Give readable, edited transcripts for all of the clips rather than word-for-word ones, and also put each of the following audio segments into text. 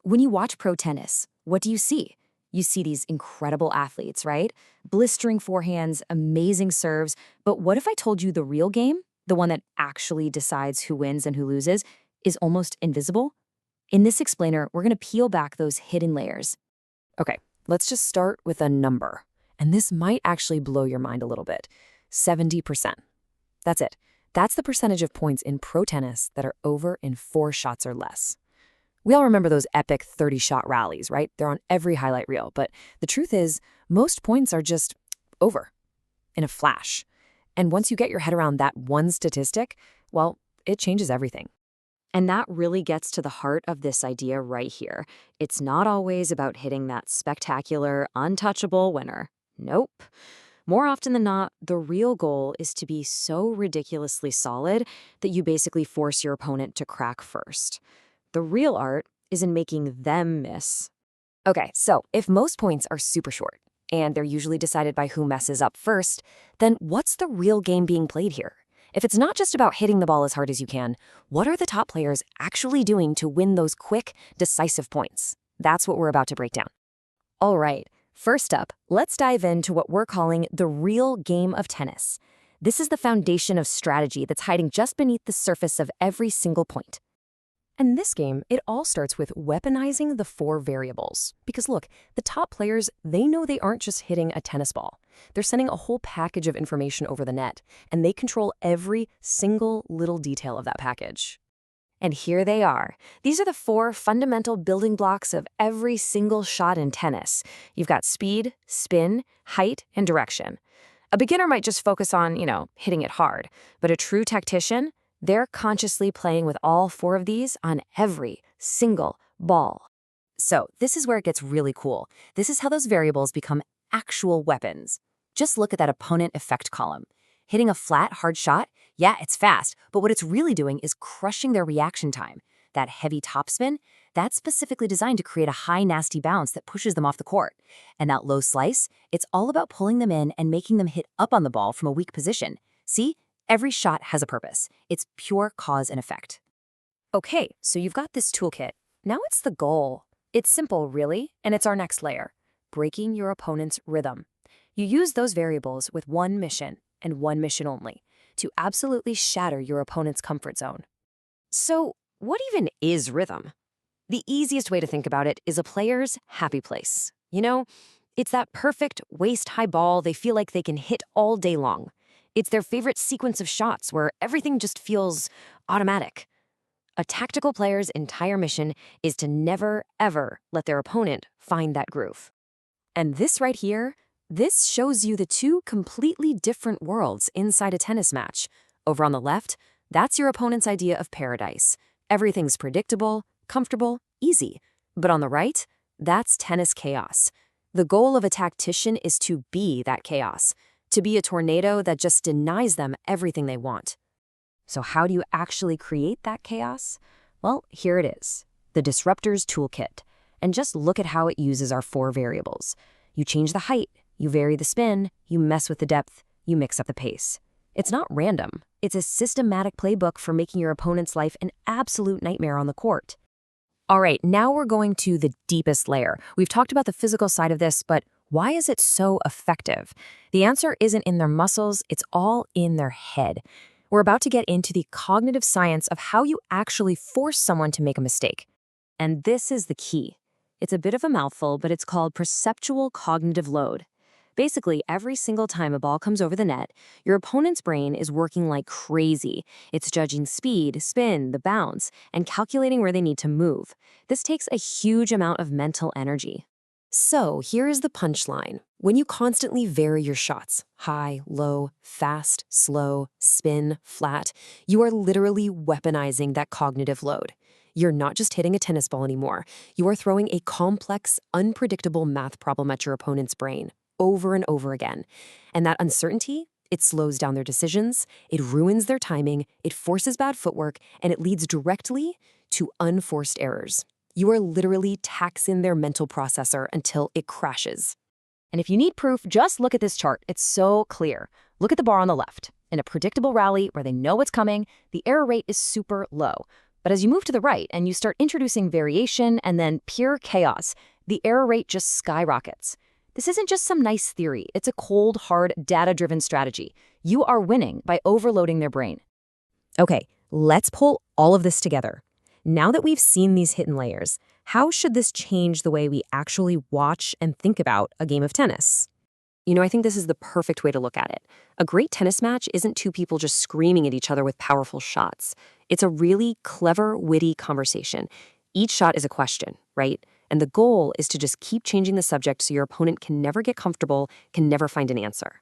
When you watch pro tennis, what do you see? You see these incredible athletes, right? Blistering forehands, amazing serves. But what if I told you the real game, the one that actually decides who wins and who loses, is almost invisible? In this explainer, we're going to peel back those hidden layers. Okay, let's just start with a number. And this might actually blow your mind a little bit. 70%. That's it. That's the percentage of points in pro tennis that are over in 4 shots or less. We all remember those epic 30-shot rallies, right? They're on every highlight reel. But the truth is, most points are just over in a flash. And once you get your head around that one statistic, well, it changes everything. And that really gets to the heart of this idea right here. It's not always about hitting that spectacular, untouchable winner. Nope. More often than not, the real goal is to be so ridiculously solid that you basically force your opponent to crack first. The real art is in making them miss. Okay, so if most points are super short, and they're usually decided by who messes up first, then what's the real game being played here? If it's not just about hitting the ball as hard as you can, what are the top players actually doing to win those quick, decisive points? That's what we're about to break down. All right, first up, let's dive into what we're calling the real game of tennis. This is the foundation of strategy that's hiding just beneath the surface of every single point. And in this game, it all starts with weaponizing the 4 variables. Because look, the top players, they know they aren't just hitting a tennis ball. They're sending a whole package of information over the net, and they control every single little detail of that package. And here they are. These are the 4 fundamental building blocks of every single shot in tennis. You've got speed, spin, height, and direction. A beginner might just focus on, hitting it hard, but a true tactician, they're consciously playing with all 4 of these on every single ball. So this is where it gets really cool. This is how those variables become actual weapons. Just look at that opponent effect column. Hitting a flat, hard shot, yeah, it's fast, but what it's really doing is crushing their reaction time. That heavy topspin, that's specifically designed to create a high, nasty bounce that pushes them off the court. And that low slice, it's all about pulling them in and making them hit up on the ball from a weak position. See? Every shot has a purpose. It's pure cause and effect. Okay, so you've got this toolkit. Now it's the goal. It's simple, really, and it's our next layer, breaking your opponent's rhythm. You use those variables with one mission, and one mission only, to absolutely shatter your opponent's comfort zone. So, what even is rhythm? The easiest way to think about it is a player's happy place. It's that perfect waist-high ball they feel like they can hit all day long. It's their favorite sequence of shots where everything just feels automatic. A tactical player's entire mission is to never, ever let their opponent find that groove. And this right here, this shows you the 2 completely different worlds inside a tennis match. Over on the left, that's your opponent's idea of paradise. Everything's predictable, comfortable, easy. But on the right, that's tennis chaos. The goal of a tactician is to be that chaos. To be a tornado that just denies them everything they want. So how do you actually create that chaos? Well, here it is, the Disruptor's Toolkit. And just look at how it uses our 4 variables. You change the height, you vary the spin, you mess with the depth, you mix up the pace. It's not random. It's a systematic playbook for making your opponent's life an absolute nightmare on the court. All right, now we're going to the deepest layer. We've talked about the physical side of this, but why is it so effective? The answer isn't in their muscles, it's all in their head. We're about to get into the cognitive science of how you actually force someone to make a mistake. And this is the key. It's a bit of a mouthful, but it's called perceptual cognitive load. Basically, every single time a ball comes over the net, your opponent's brain is working like crazy. It's judging speed, spin, the bounce, and calculating where they need to move. This takes a huge amount of mental energy. So here is the punchline. When you constantly vary your shots, high, low, fast, slow, spin, flat, you are literally weaponizing that cognitive load. You're not just hitting a tennis ball anymore. You are throwing a complex, unpredictable math problem at your opponent's brain over and over again. And that uncertainty, it slows down their decisions, it ruins their timing, it forces bad footwork, and it leads directly to unforced errors. You are literally taxing their mental processor until it crashes. And if you need proof, just look at this chart. It's so clear. Look at the bar on the left. In a predictable rally where they know what's coming, the error rate is super low. But as you move to the right and you start introducing variation and then pure chaos, the error rate just skyrockets. This isn't just some nice theory. It's a cold, hard, data-driven strategy. You are winning by overloading their brain. Okay, let's pull all of this together. Now that we've seen these hidden layers, how should this change the way we actually watch and think about a game of tennis? I think this is the perfect way to look at it. A great tennis match isn't two people just screaming at each other with powerful shots. It's a really clever, witty conversation. Each shot is a question, right? And the goal is to just keep changing the subject so your opponent can never get comfortable, can never find an answer.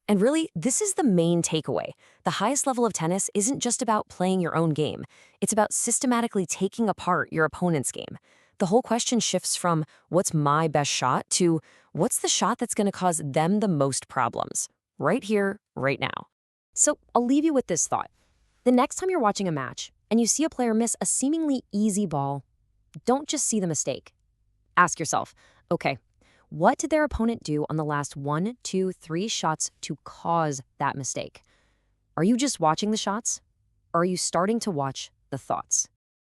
And really, this is the main takeaway. The highest level of tennis isn't just about playing your own game. It's about systematically taking apart your opponent's game. The whole question shifts from what's my best shot to what's the shot that's going to cause them the most problems, right here, right now. So I'll leave you with this thought. The next time you're watching a match and you see a player miss a seemingly easy ball, don't just see the mistake. Ask yourself, okay, what did their opponent do on the last 1, 2, 3 shots to cause that mistake? Are you just watching the shots? Or are you starting to watch the thoughts?